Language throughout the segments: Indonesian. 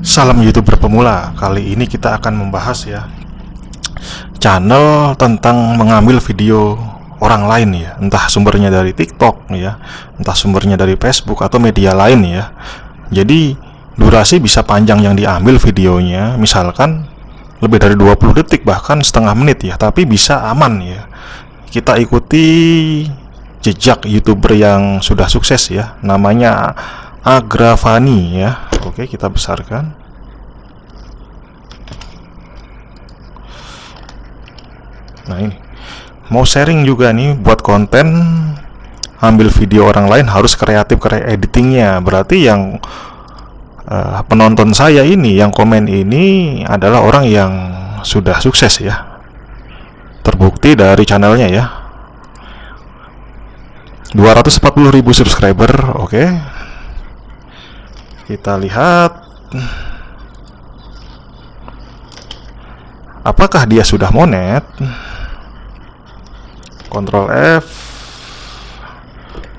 Salam YouTuber pemula. Kali ini kita akan membahas ya channel tentang mengambil video orang lain ya, entah sumbernya dari TikTok ya, entah sumbernya dari Facebook atau media lain ya. Jadi durasi bisa panjang yang diambil videonya, misalkan lebih dari 20 detik bahkan setengah menit ya, tapi bisa aman ya. Kita ikuti jejak YouTuber yang sudah sukses ya, namanya Agravani ya. Oke, kita besarkan. Nah, ini mau sharing juga nih buat konten, ambil video orang lain harus kreatif editingnya. Berarti yang penonton saya ini, yang komen ini adalah orang yang sudah sukses ya, terbukti dari channelnya ya, 240.000 subscriber. Oke, kita lihat apakah dia sudah monet. Ctrl F,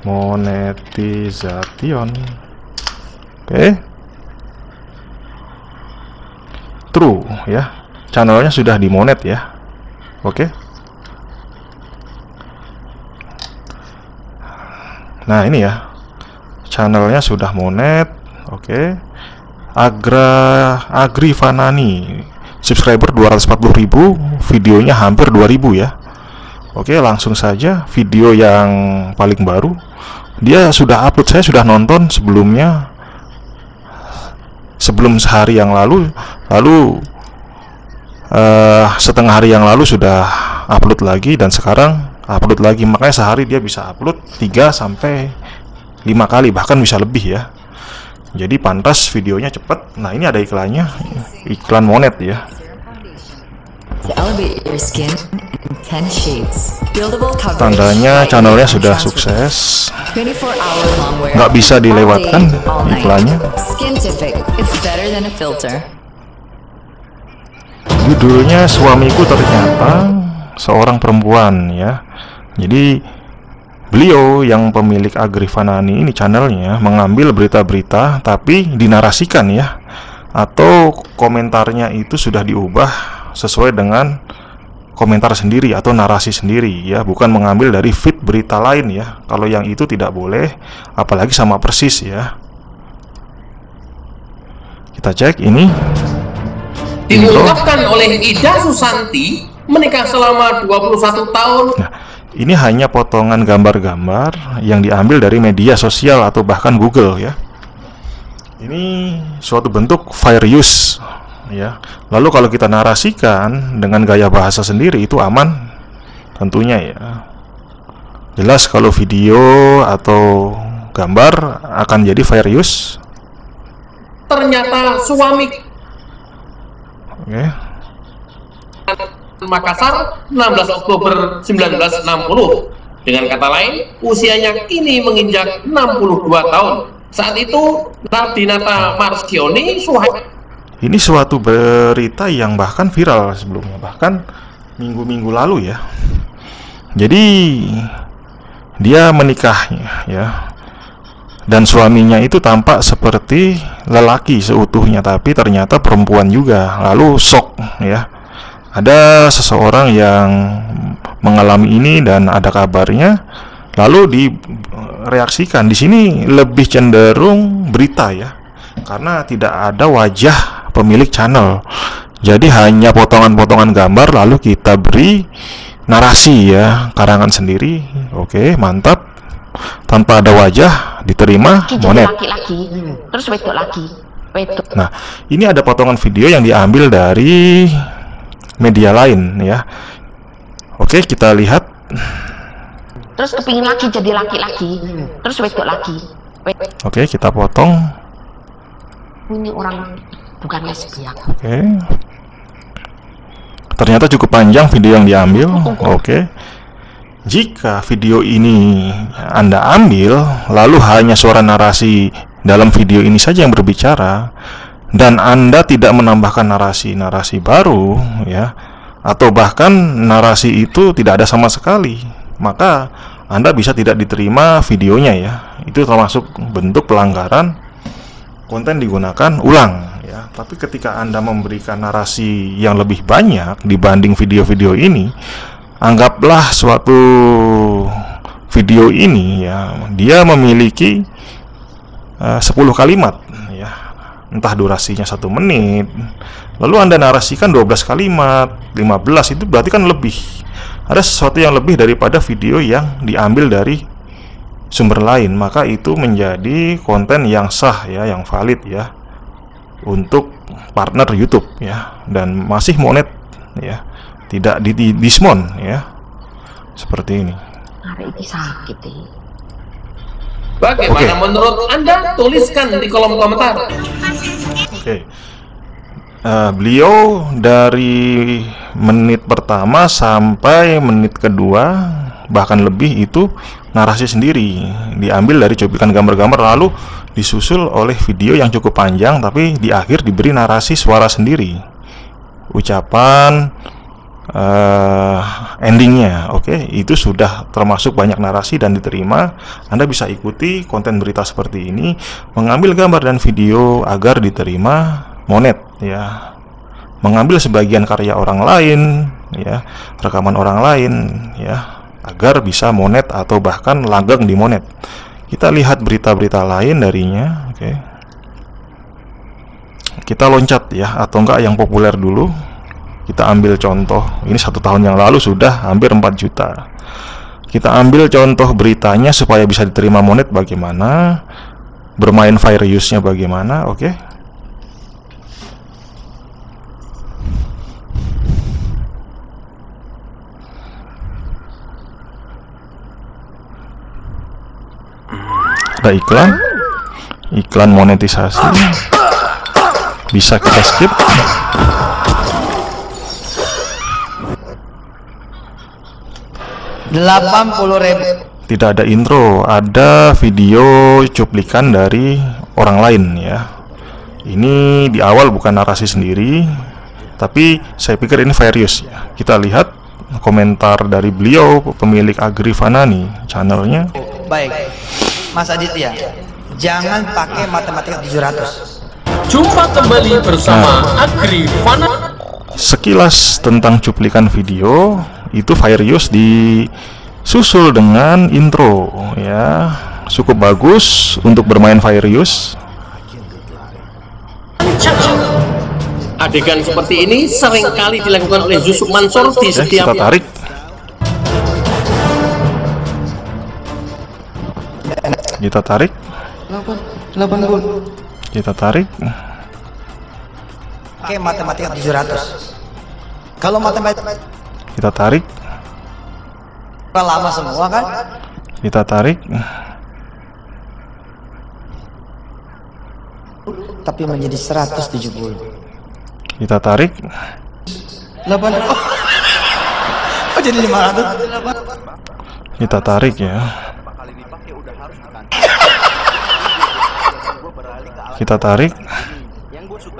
monetization. Oke, true ya, channelnya sudah dimonet ya. Oke, nah ini ya, channelnya sudah monet. Oke, Agrifanani, subscriber 240.000, videonya hampir 2.000 ya. Oke, langsung saja video yang paling baru. Dia sudah upload, saya sudah nonton sebelumnya, sebelum sehari yang lalu setengah hari yang lalu sudah upload lagi, dan sekarang upload lagi. Makanya sehari dia bisa upload 3 sampai 5 kali, bahkan bisa lebih ya. Jadi pantas videonya cepat. Nah, ini ada iklannya, iklan monet ya. Tandanya channelnya sudah sukses, nggak bisa dilewatkan iklannya. Judulnya Suamiku Ternyata Seorang Perempuan ya. Jadi beliau yang pemilik Agrifanani ini channelnya mengambil berita-berita tapi dinarasikan ya, atau komentarnya itu sudah diubah sesuai dengan komentar sendiri atau narasi sendiri ya, bukan mengambil dari feed berita lain ya. Kalau yang itu tidak boleh, apalagi sama persis ya. Kita cek ini. Diungkapkan oleh Ida Susanti menikah selama 21 tahun. Nah, ini hanya potongan gambar-gambar yang diambil dari media sosial atau bahkan Google ya. Ini suatu bentuk fair use ya. Lalu kalau kita narasikan dengan gaya bahasa sendiri itu aman tentunya ya. Jelas kalau video atau gambar akan jadi fair use. Ternyata suami Makassar 16 Oktober 1960. Dengan kata lain, usianya kini menginjak 62 tahun. Saat itu Nardinata Marsioni ini suatu berita yang bahkan viral sebelumnya, bahkan minggu-minggu lalu ya. Jadi dia menikah ya, dan suaminya itu tampak seperti lelaki seutuhnya, tapi ternyata perempuan juga. Lalu shock ya, ada seseorang yang mengalami ini dan ada kabarnya, lalu direaksikan. Di sini lebih cenderung berita ya, karena tidak ada wajah pemilik channel. Jadi hanya potongan-potongan gambar lalu kita beri narasi ya, karangan sendiri. Oke, mantap. Tanpa ada wajah, diterima monet. Laki-laki, terus wedok lagi. Nah, ini ada potongan video yang diambil dari media lain ya. Oke, kita lihat. Terus kepingin lagi jadi laki-laki, terus wedok lagi. Oke, kita potong. Ini orang bukan lesbian. Oke. Ternyata cukup panjang video yang diambil. Oke. Jika video ini Anda ambil, lalu hanya suara narasi dalam video ini saja yang berbicara, dan Anda tidak menambahkan narasi-narasi baru ya, atau bahkan narasi itu tidak ada sama sekali, maka Anda bisa tidak diterima videonya ya. Itu termasuk bentuk pelanggaran konten digunakan ulang ya. ya. Tapi ketika Anda memberikan narasi yang lebih banyak dibanding video-video ini, anggaplah suatu video ini ya, dia memiliki 10 kalimat ya, entah durasinya 1 menit, lalu Anda narasikan 12 kalimat, 15, itu berarti kan lebih. Ada sesuatu yang lebih daripada video yang diambil dari sumber lain, maka itu menjadi konten yang sah ya, yang valid ya, untuk partner YouTube ya, dan masih monet ya, tidak di dismon ya, seperti ini. Hari ini sakit ya. Bagaimana menurut Anda? Tuliskan di kolom komentar. Beliau dari menit pertama sampai menit kedua bahkan lebih itu narasi sendiri, diambil dari cuplikan gambar-gambar lalu disusul oleh video yang cukup panjang, tapi di akhir diberi narasi suara sendiri, ucapan, endingnya. Itu sudah termasuk banyak narasi dan diterima. Anda bisa ikuti konten berita seperti ini, mengambil gambar dan video agar diterima monet ya, mengambil sebagian karya orang lain ya, rekaman orang lain ya, agar bisa monet atau bahkan langgeng di monet. Kita lihat berita-berita lain darinya. Kita loncat ya, atau enggak yang populer dulu. Kita ambil contoh, ini 1 tahun yang lalu sudah hampir 4 juta. Kita ambil contoh beritanya supaya bisa diterima monet bagaimana, bermain fair use-nya bagaimana. Ada iklan monetisasi, bisa kita skip. Rp80.000. Tidak ada intro, ada video cuplikan dari orang lain ya. Ini di awal bukan narasi sendiri, tapi saya pikir ini fair use ya. Kita lihat komentar dari beliau, pemilik Agrifanani channelnya. Baik, Mas Aditya, jangan pakai matematika 700. Jumpa kembali bersama Agrifanani. Sekilas tentang cuplikan video, itu fair use disusul dengan intro ya, cukup bagus untuk bermain fair use. Adegan seperti ini seringkali dilakukan oleh Yusuf Mansur di setiap. Kita tarik. Kita tarik. Kita tarik. Pakai matematika 700. Kalau matematika Kita tarik. lama semua kan? Kita tarik. Tapi menjadi 170. Kita tarik. 8. Oh, jadi 500. Kita tarik ya. Kita tarik.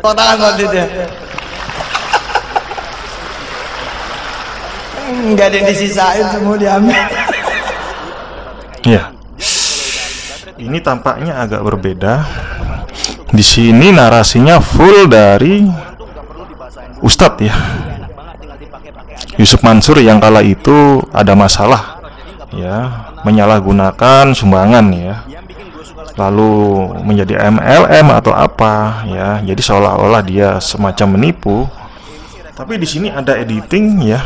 Total waktu itu. Enggak ada yang disisain, semua diambil. Ya. Ini tampaknya agak berbeda. Di sini narasinya full dari Ustadz ya, Yusuf Mansur, yang kala itu ada masalah ya, menyalahgunakan sumbangan ya, lalu menjadi MLM atau apa ya, jadi seolah-olah dia semacam menipu. Tapi di sini ada editing ya,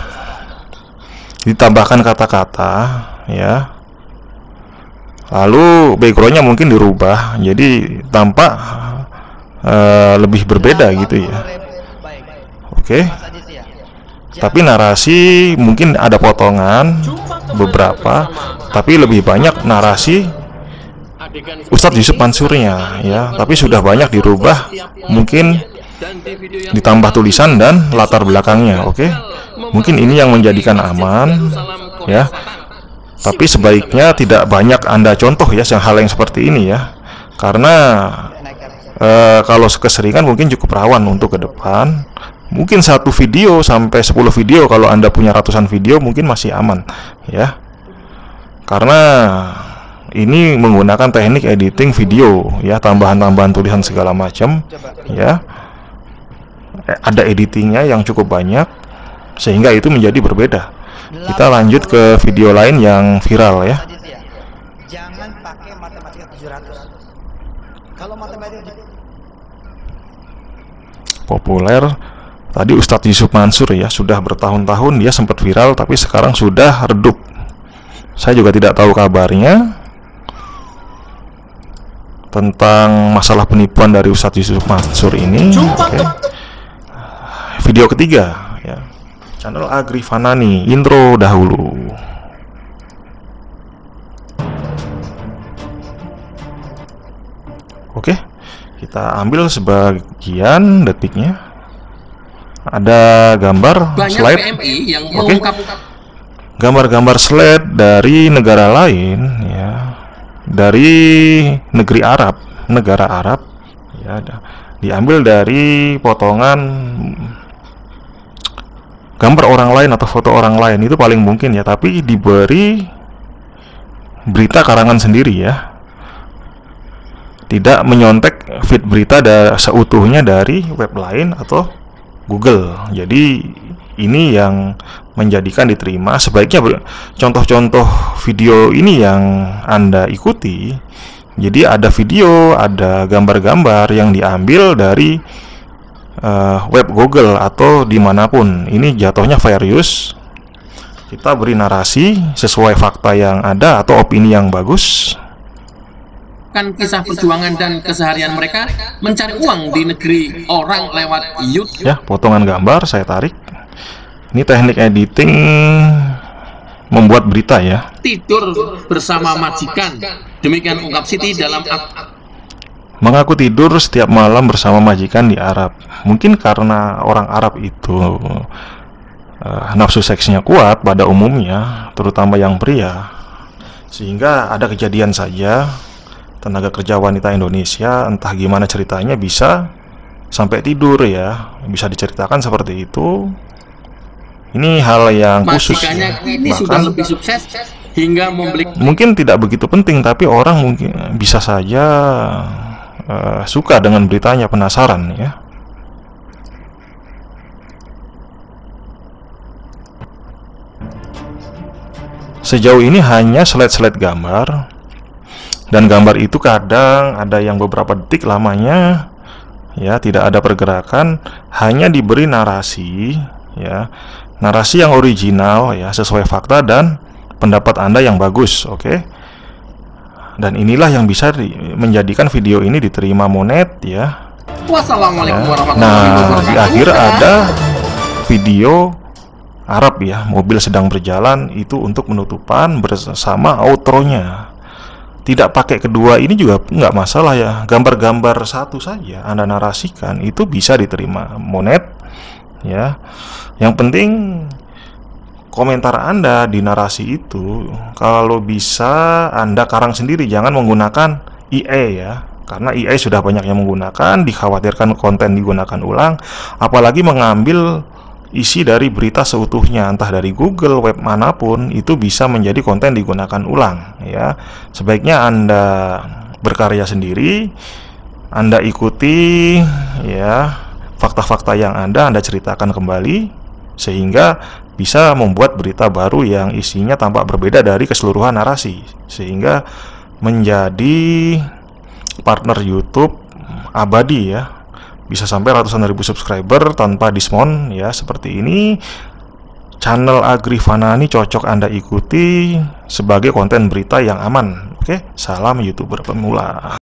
ditambahkan kata-kata ya, lalu backgroundnya mungkin dirubah jadi tampak lebih berbeda gitu ya. Tapi narasi mungkin ada potongan beberapa, tapi lebih banyak narasi Ustadz Yusuf Mansurnya ya, tapi sudah banyak dirubah, mungkin ditambah tulisan dan latar belakangnya. Mungkin ini yang menjadikan aman ya, tapi sebaiknya tidak banyak Anda contoh ya hal yang seperti ini ya, karena kalau keseringan mungkin cukup rawan untuk ke depan. Mungkin 1 video sampai 10 video, kalau Anda punya ratusan video mungkin masih aman ya, karena ini menggunakan teknik editing video ya, tambahan-tambahan tulisan segala macam ya. ada editingnya yang cukup banyak, sehingga itu menjadi berbeda. Kita lanjut ke video lain yang viral ya. Jangan pakai matematika 700. Kalau matematika Populer tadi Ustadz Yusuf Mansur ya, sudah bertahun-tahun dia sempat viral tapi sekarang sudah redup. Saya juga tidak tahu kabarnya tentang masalah penipuan dari Ustadz Yusuf Mansur ini. Oke. Video ketiga ya, channel Agri Fanani, intro dahulu. Oke, kita ambil sebagian detiknya. Ada gambar Banyak slide. PMI yang Oke. mengungkap Gambar-gambar slide dari negara lain ya, dari negeri Arab, negara Arab ya, diambil dari potongan gambar orang lain atau foto orang lain, itu paling mungkin ya, tapi diberi berita karangan sendiri ya, tidak menyontek feed berita seutuhnya dari web lain atau Google. Jadi ini yang menjadikan diterima. Sebaiknya contoh-contoh video ini yang Anda ikuti. Jadi ada video, ada gambar-gambar yang diambil dari web Google atau dimanapun. Ini jatuhnya fair use. Kita beri narasi sesuai fakta yang ada atau opini yang bagus. kan kisah perjuangan dan keseharian mereka mencari uang di negeri orang lewat YouTube. Ya, potongan gambar saya tarik. Ini teknik editing membuat berita ya. Tidur bersama majikan. Demikian ungkap Siti dalam Mengaku tidur setiap malam bersama majikan di Arab. Mungkin karena orang Arab itu nafsu seksnya kuat pada umumnya, terutama yang pria, sehingga ada kejadian saja tenaga kerja wanita Indonesia, entah gimana ceritanya bisa sampai tidur ya, bisa diceritakan seperti itu. Ini hal yang khusus ya. Ini sudah lebih sukses hingga membeli. Mungkin tidak begitu penting, tapi orang mungkin bisa saja suka dengan beritanya, penasaran ya. Sejauh ini hanya slide-slide gambar, dan gambar itu kadang ada yang beberapa detik lamanya ya, tidak ada pergerakan, hanya diberi narasi ya, narasi yang original ya, sesuai fakta dan pendapat Anda yang bagus. Oke. Dan inilah yang bisa menjadikan video ini diterima monet ya. Wassalamualaikum warahmatullahi Nah, wabarakatuh. di akhir ada video Arab ya, mobil sedang berjalan, itu untuk penutupan bersama outro-nya. Tidak pakai kedua ini juga nggak masalah ya. Gambar-gambar satu saja Anda narasikan itu bisa diterima monet ya. Yang penting komentar Anda di narasi itu kalau bisa Anda karang sendiri, jangan menggunakan IE ya. Karena IE sudah banyak yang menggunakan, dikhawatirkan konten digunakan ulang, apalagi mengambil isi dari berita seutuhnya, entah dari Google, web manapun, itu bisa menjadi konten digunakan ulang ya. Sebaiknya Anda berkarya sendiri, Anda ikuti ya fakta-fakta yang Anda ceritakan kembali, sehingga bisa membuat berita baru yang isinya tampak berbeda dari keseluruhan narasi, sehingga menjadi partner YouTube abadi ya. Bisa sampai ratusan ribu subscriber tanpa diskon ya, seperti ini. Channel Agri Fanani cocok Anda ikuti sebagai konten berita yang aman. Oke, salam YouTuber pemula.